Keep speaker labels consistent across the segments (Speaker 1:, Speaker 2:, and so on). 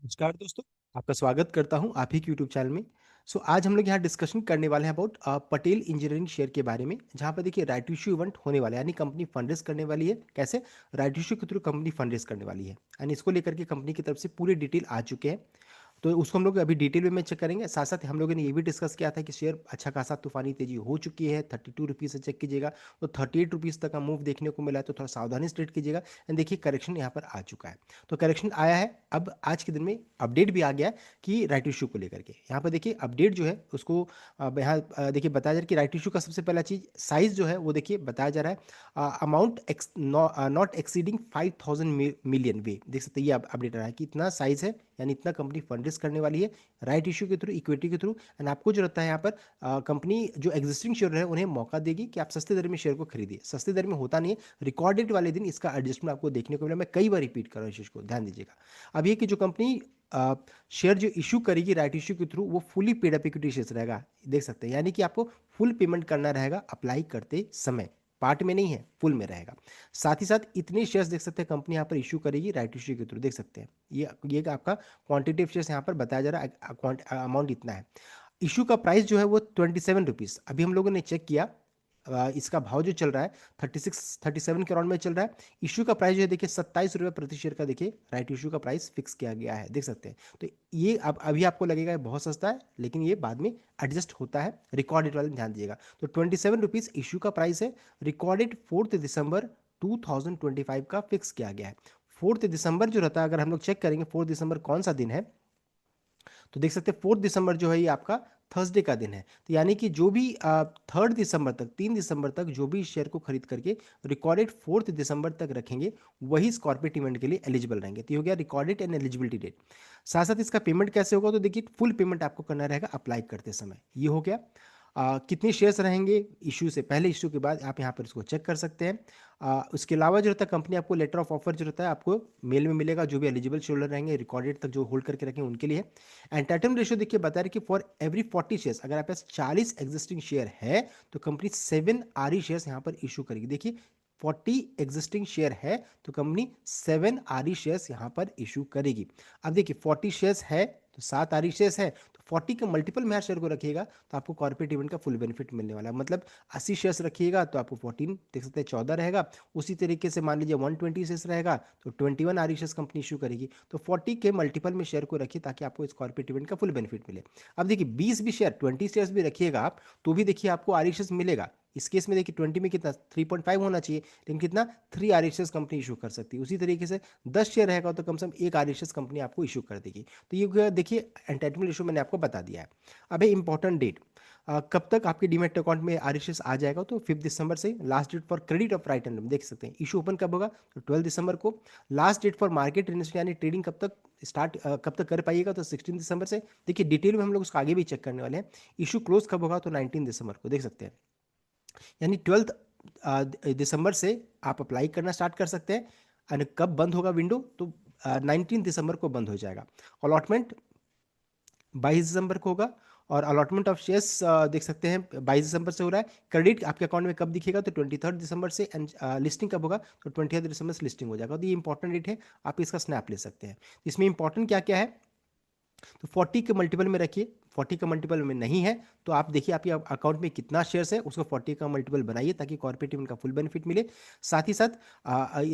Speaker 1: नमस्कार दोस्तों, आपका स्वागत करता हूं आप ही के यूट्यूब चैनल में। आज हम लोग यहाँ डिस्कशन करने वाले हैं अबाउट पटेल इंजीनियरिंग शेयर के बारे में, जहाँ पर देखिए राइट इशू इवेंट होने वाला है, यानी कंपनी फंड रेज करने वाली है। कैसे? राइट इशू के थ्रू कंपनी फंड रेज करने वाली है, यानी इसको लेकर के कंपनी की तरफ से पूरे डिटेल आ चुके हैं। तो उसको हम लोग अभी डिटेल में चेक करेंगे। साथ साथ हम लोगों ने ये भी डिस्कस किया था कि शेयर अच्छा खासा तूफानी तेजी हो चुकी है, 32 रुपीज़ से चेक कीजिएगा तो 38 रुपीज़ तक का मूव देखने को मिला है, तो थोड़ा सावधानी से ट्रेड कीजिएगा। एंड देखिए करेक्शन यहाँ पर आ चुका है, तो करेक्शन आया है। अब आज के दिन में अपडेट भी आ गया है कि राइट इशू को लेकर के यहाँ पर देखिए अपडेट जो है उसको यहाँ देखिए बताया जा रहा है कि राइट इशू का सबसे पहला चीज साइज जो है वो देखिए बताया जा रहा है, अमाउंट नॉट एक्सीडिंग 5,000 मिलियन वे, देख सकते हैं ये अपडेट आ रहा है कि इतना साइज है, यानी इतना कंपनी फंड रेज करने वाली है राइट इशू के थ्रू, इक्विटी के थ्रू। एंड आपको जो रहता है यहाँ पर कंपनी जो एग्जिस्टिंग शेयर है उन्हें मौका देगी कि आप सस्ते दर में शेयर को खरीदिए। सस्ते दर में होता नहीं है, रिकॉर्डेड वाले दिन इसका एडजस्टमेंट आपको देखने को मिला। मैं कई बार रिपीट कर रहा हूँ इस चीज़ को, ध्यान दीजिएगा। अब ये कि जो कंपनी शेयर जो इशू करेगी राइट इशू के थ्रू, वो fully paid up equity share रहेगा, देख सकते हैं, यानी कि आपको फुल पेमेंट करना रहेगा अप्लाई करते समय, पार्ट में नहीं है, फुल में रहेगा। साथ ही साथ इतने शेयर्स देख सकते हैं कंपनी यहाँ पर इशू करेगी राइट इशू के थ्रू, देख सकते हैं ये आपका क्वांटिटेटिव शेयर्स यहाँ पर बताया जा रहा है, अमाउंट इतना है। इशू का प्राइस जो है वो 27 रुपीज़, अभी हम लोगों ने चेक किया, इसका भाव जो चल रहा है 36-37 के अराउंड में चल रहा है। इशू का प्राइस जो है देखिए 27 रुपये प्रति शेयर का, देखिए राइट इशू का प्राइस फिक्स किया गया है, देख सकते हैं। तो ये अब अभी आपको लगेगा ये बहुत सस्ता है, लेकिन ये बाद में एडजस्ट होता है, रिकॉर्डेड वाले ध्यान दीजिएगा। तो 27 रुपीज़ इशू का प्राइस है, रिकॉर्डेड 4 दिसंबर 2025 का फिक्स किया गया है। 4 दिसंबर जो रहता है, अगर हम लोग चेक करेंगे 4 दिसंबर कौन सा दिन है, तो देख सकते हैं 4 दिसंबर जो है ये आपका थर्सडे का दिन है। तो यानी कि जो भी 3 दिसंबर तक, 3 दिसंबर तक जो भी शेयर को खरीद करके रिकॉर्डेड 4 दिसंबर तक रखेंगे, वही इस कॉर्पोरेट इवेंट के लिए एलिजिबल रहेंगे। तो ये हो गया रिकॉर्डेड एंड एलिजिबिलिटी डेट। साथ साथ इसका पेमेंट कैसे होगा, तो देखिए फुल पेमेंट आपको करना रहेगा अप्लाई करते समय, ये हो गया। कितने शेयर्स रहेंगे इशू से पहले, इशू के बाद आप यहाँ पर इसको चेक कर सकते हैं। उसके अलावा जो रहता है कंपनी आपको लेटर ऑफ ऑफर जो रहता है आपको मेल में मिलेगा, जो भी एलिजिबल शेयर होल्डर रहेंगे रिकॉर्डेड तक जो होल्ड करके रखेंगे उनके लिए। एंटाइटलमेंट रेशियो देखिए बता रहे कि फॉर एवरी 40 शेयर्स, अगर आपके पास 40 एग्जिस्टिंग शेयर है तो कंपनी 7 आरई शेयर्स यहाँ पर इशू करेगी। देखिए 40 एग्जिस्टिंग शेयर है तो कंपनी 7 आरई शेयर्स यहाँ पर इशू करेगी। अब देखिए 40 शेयर्स है तो 7 आरई शेयर्स है, तो 40 के मल्टीपल में हर शेयर को रखिएगा तो आपको कॉर्पोरेट इवेंट का फुल बेनिफिट मिलने वाला है। मतलब 80 शेयर्स रखिएगा तो आपको 14 देख सकते हैं 14 रहेगा। उसी तरीके से मान लीजिए 120 शेयर्स रहेगा तो 21 आरई शेयर्स कंपनी इशू करेगी। तो 40 के मल्टीपल में शेयर को रखिए ताकि आपको इस कॉर्पोरेट इवेंट का फुल बेनिफिट मिले। अब देखिए 20 भी शेयर, 20 शेयर्स भी रखिएगा आप, तो भी देखिए आपको आरई शेयर्स मिलेगा। इस केस में देखिए 20 में कितना 3.5 होना चाहिए, लेकिन कितना 3 आर कंपनी इशू कर सकती है। उसी तरीके से 10 शेयर रहेगा तो कम से कम एक आर कंपनी आपको इशू कर देगी। तो ये देखिए एंटाइटलमेंट इशू मैंने आपको बता दिया है। अब है इंपॉर्टेंट डेट, कब तक आपके डीमेट अकाउंट में आर आ जाएगा, तो 5 दिसंबर से last date for credit of right and देख सकते हैं। इशू ओपन कब होगा, तो 12 दिसंबर को। Last date for market investment यानी ट्रेडिंग कब तक स्टार्ट कब तक कर पाइएगा, तो 16 दिसंबर से। देखिए डिटेल में हम लोग उसको आगे भी चेक करने वाले हैं। इशू क्लोज कब होगा, तो 19 दिसंबर को, देख सकते हैं। यानी 12 दिसंबर से आप अप्लाई करना स्टार्ट कर सकते हैं। और कब बंद होगा विंडो, तो 19 दिसंबर को बंद हो जाएगा। अलॉटमेंट 22 दिसंबर को होगा, और अलॉटमेंट ऑफ शेयर्स देख सकते हैं 22 दिसंबर से हो रहा है। क्रेडिट आपके अकाउंट में कब दिखेगा, तो 23 दिसंबर से। एंड लिस्टिंग कब होगा, तो 20 दिसंबर से लिस्टिंग हो जाएगा। तो ये इंपॉर्टेंट डेट है, आप इसका स्नैप ले सकते हैं। इसमें इंपॉर्टेंट क्या क्या है, तो 40 के मल्टीपल में रखिए। 40 का मल्टीपल में नहीं है तो आप देखिए आपके अकाउंट में कितना शेयर्स है, उसको 40 का मल्टीपल बनाइए ताकि कॉर्पोरेट इवेंट का फुल बेनिफिट मिले। साथ ही साथ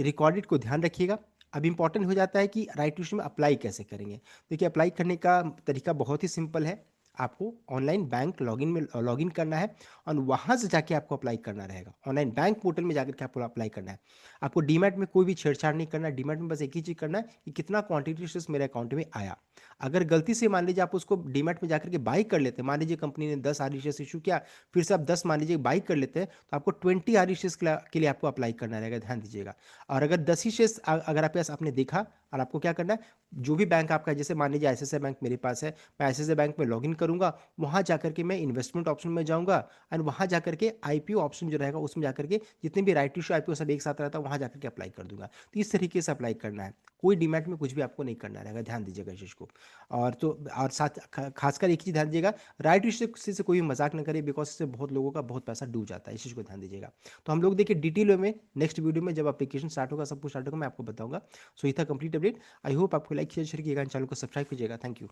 Speaker 1: रिकॉर्डेड को ध्यान रखिएगा। अब इंपॉर्टेंट हो जाता है कि राइट इशू में अप्लाई कैसे करेंगे। देखिए अप्लाई करने का तरीका बहुत ही सिंपल है। आपको ऑनलाइन बैंक लॉगिन में लॉगिन करना है, और वहाँ से जाके आपको अप्लाई करना रहेगा। ऑनलाइन बैंक पोर्टल में जाकर के आपको अप्लाई करना है। आपको डीमैट में कोई भी छेड़छाड़ नहीं करना है। डीमैट में बस एक ही चीज़ करना है कि कितना क्वांटिटी शेयर्स मेरे अकाउंट में आया। अगर गलती से मान लीजिए आप उसको डीमैट में जाकर के बाई कर लेते हैं, मान लीजिए कंपनी ने 10 आर शेयर्स इशू किया, फिर से आप 10 मान लीजिए बाई कर लेते हैं, तो आपको 20 आर शेयर्स के लिए आपको अप्लाई करना रहेगा, ध्यान दीजिएगा। और अगर 10 ही शेयर्स अगर आपके पास आपने देखा, और आपको क्या करना है, जो भी बैंक आपका है, जैसे मान लीजिए ICICI बैंक मेरे पास है, मैं ICICI बैंक में लॉगिन करूंगा, वहां जाकर के मैं इन्वेस्टमेंट ऑप्शन में जाऊंगा, एंड वहां जाकर के IPO ऑप्शन जो रहेगा उसमें जाकर के जितने भी राइट इशू IPO सब एक साथ रहता है वहां जाकर के अप्लाई कर दूंगा। तो इस तरीके से अप्लाई करना है, कोई डीमैट में कुछ भी आपको नहीं करना रहेगा, ध्यान दीजिएगा इस चीज को। और तो और साथ खासकर एक चीज ध्यान दीजिएगा, राइट इशू से कोई भी मजाक न करे, बिकॉज इससे बहुत लोगों का बहुत पैसा डूब जाता है, इस चीज को ध्यान दीजिएगा। तो हम लोग देखिए डिटेल में नेक्स्ट वीडियो में जब एप्लीकेशन स्टार्ट होगा, सब कुछ स्टार्ट होगा, मैं आपको बताऊंगा। सो ये था कंप्लीट अपडेट। आई होप आपको लाइक शेयर किएगा, चैनल को सब्सक्राइब कीजिएगा। Thank you.